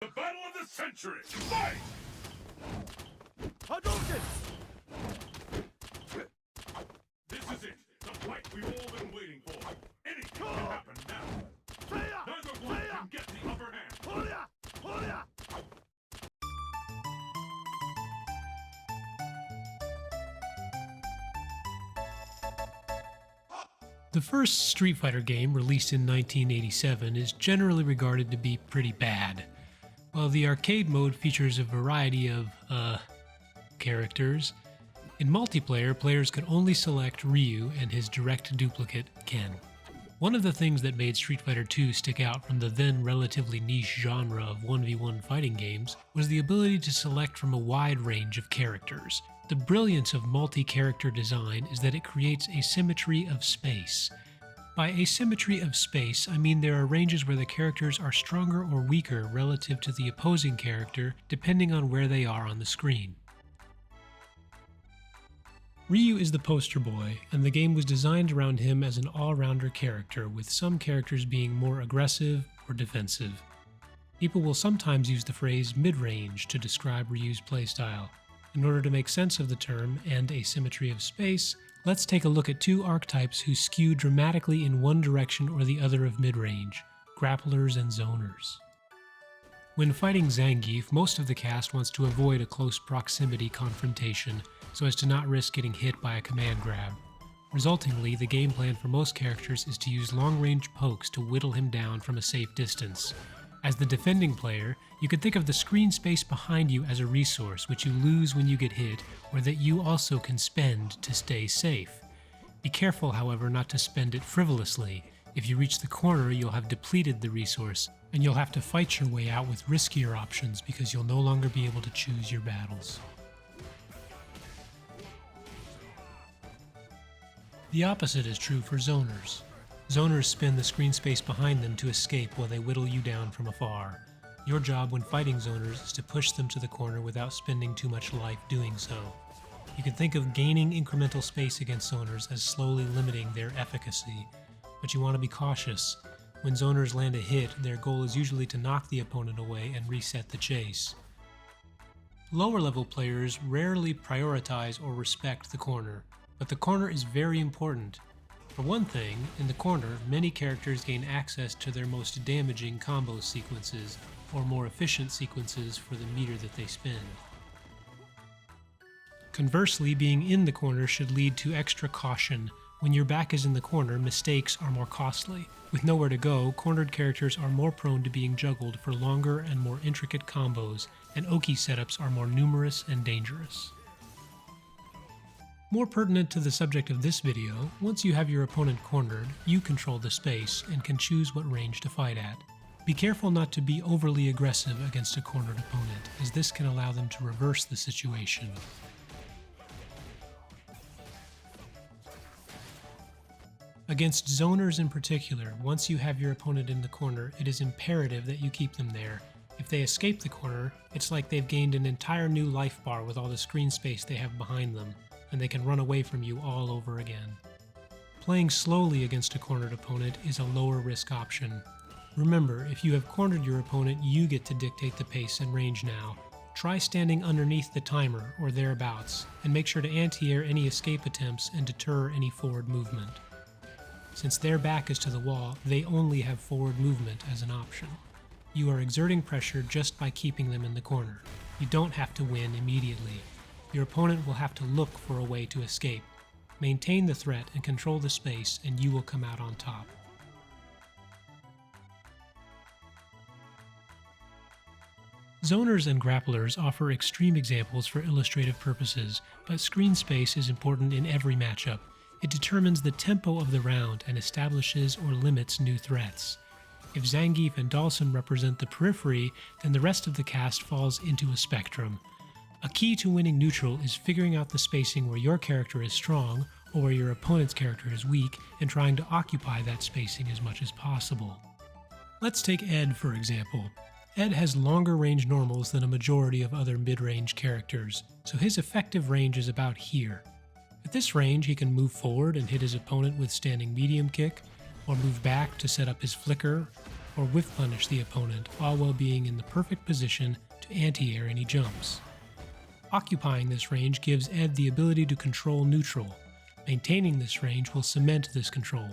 The battle of the century! Fight! Hadouken! This is it! The fight we've all been waiting for! Anything can happen now! Neither one can get the upper hand! Hoya! Hoya! The first Street Fighter game, released in 1987, is generally regarded to be pretty bad. While the arcade mode features a variety of, characters, in multiplayer, players could only select Ryu and his direct duplicate, Ken. One of the things that made Street Fighter II stick out from the then relatively niche genre of 1v1 fighting games was the ability to select from a wide range of characters. The brilliance of multi-character design is that it creates asymmetry of space. By asymmetry of space, I mean there are ranges where the characters are stronger or weaker relative to the opposing character depending on where they are on the screen. Ryu is the poster boy, and the game was designed around him as an all-rounder character, with some characters being more aggressive or defensive. People will sometimes use the phrase mid-range to describe Ryu's playstyle. In order to make sense of the term and asymmetry of space, let's take a look at two archetypes who skew dramatically in one direction or the other of mid-range: Grapplers and Zoners. When fighting Zangief, most of the cast wants to avoid a close proximity confrontation, so as to not risk getting hit by a command grab. Resultingly, the game plan for most characters is to use long-range pokes to whittle him down from a safe distance. As the defending player, you could think of the screen space behind you as a resource which you lose when you get hit, or that you also can spend to stay safe. Be careful, however, not to spend it frivolously. If you reach the corner, you'll have depleted the resource, and you'll have to fight your way out with riskier options because you'll no longer be able to choose your battles. The opposite is true for Zoners. Zoners spin the screen space behind them to escape while they whittle you down from afar. Your job when fighting Zoners is to push them to the corner without spending too much life doing so. You can think of gaining incremental space against Zoners as slowly limiting their efficacy, but you want to be cautious. When Zoners land a hit, their goal is usually to knock the opponent away and reset the chase. Lower level players rarely prioritize or respect the corner, but the corner is very important. For one thing, in the corner, many characters gain access to their most damaging combo sequences, or more efficient sequences for the meter that they spend. Conversely, being in the corner should lead to extra caution. When your back is in the corner, mistakes are more costly. With nowhere to go, cornered characters are more prone to being juggled for longer and more intricate combos, and Oki setups are more numerous and dangerous. More pertinent to the subject of this video, once you have your opponent cornered, you control the space and can choose what range to fight at. Be careful not to be overly aggressive against a cornered opponent, as this can allow them to reverse the situation. Against Zoners in particular, once you have your opponent in the corner, it is imperative that you keep them there. If they escape the corner, it's like they've gained an entire new life bar with all the screen space they have behind them, and they can run away from you all over again. Playing slowly against a cornered opponent is a lower risk option. Remember, if you have cornered your opponent, you get to dictate the pace and range now. Try standing underneath the timer or thereabouts, and make sure to anti-air any escape attempts and deter any forward movement. Since their back is to the wall, they only have forward movement as an option. You are exerting pressure just by keeping them in the corner. You don't have to win immediately. Your opponent will have to look for a way to escape. Maintain the threat and control the space, and you will come out on top. Zoners and Grapplers offer extreme examples for illustrative purposes, but screen space is important in every matchup. It determines the tempo of the round and establishes or limits new threats. If Zangief and Dhalsim represent the periphery, then the rest of the cast falls into a spectrum. A key to winning neutral is figuring out the spacing where your character is strong or where your opponent's character is weak and trying to occupy that spacing as much as possible. Let's take Ed for example. Ed has longer range normals than a majority of other mid-range characters, so his effective range is about here. At this range, he can move forward and hit his opponent with standing medium kick, or move back to set up his flicker, or whiff punish the opponent, all while being in the perfect position to anti-air any jumps. Occupying this range gives Ed the ability to control neutral. Maintaining this range will cement this control.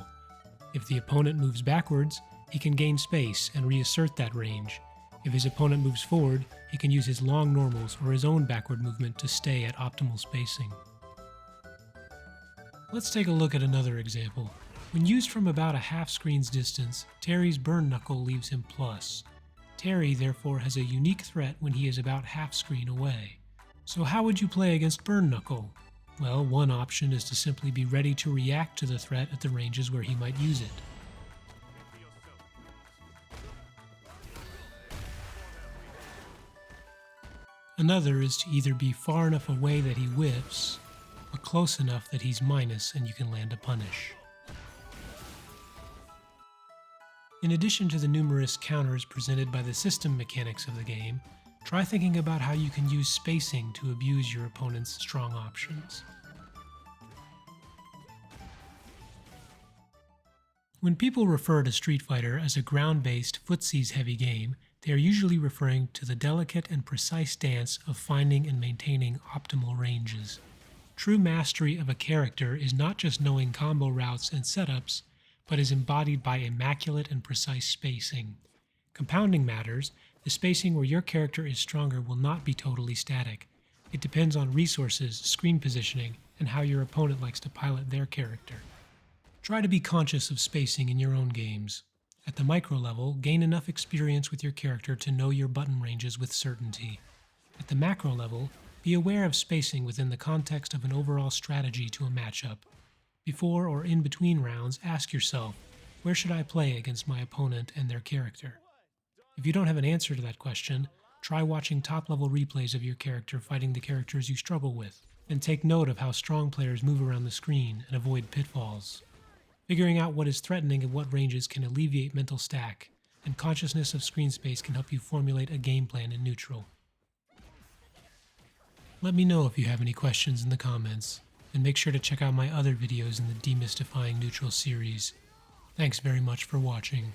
If the opponent moves backwards, he can gain space and reassert that range. If his opponent moves forward, he can use his long normals or his own backward movement to stay at optimal spacing. Let's take a look at another example. When used from about a half screen's distance, Terry's burn knuckle leaves him plus. Terry therefore has a unique threat when he is about half screen away. So how would you play against burn knuckle? Well, one option is to simply be ready to react to the threat at the ranges where he might use it. Another is to either be far enough away that he whiffs, or close enough that he's minus and you can land a punish. In addition to the numerous counters presented by the system mechanics of the game, try thinking about how you can use spacing to abuse your opponent's strong options. When people refer to Street Fighter as a ground-based, footsies-heavy game, they are usually referring to the delicate and precise dance of finding and maintaining optimal ranges. True mastery of a character is not just knowing combo routes and setups, but is embodied by immaculate and precise spacing. Compounding matters, the spacing where your character is stronger will not be totally static. It depends on resources, screen positioning, and how your opponent likes to pilot their character. Try to be conscious of spacing in your own games. At the micro level, gain enough experience with your character to know your button ranges with certainty. At the macro level, be aware of spacing within the context of an overall strategy to a matchup. Before or in between rounds, ask yourself, where should I play against my opponent and their character? If you don't have an answer to that question, try watching top-level replays of your character fighting the characters you struggle with, and take note of how strong players move around the screen and avoid pitfalls. Figuring out what is threatening and what ranges can alleviate mental stack, and consciousness of screen space can help you formulate a game plan in neutral. Let me know if you have any questions in the comments, and make sure to check out my other videos in the Demystifying Neutral series. Thanks very much for watching.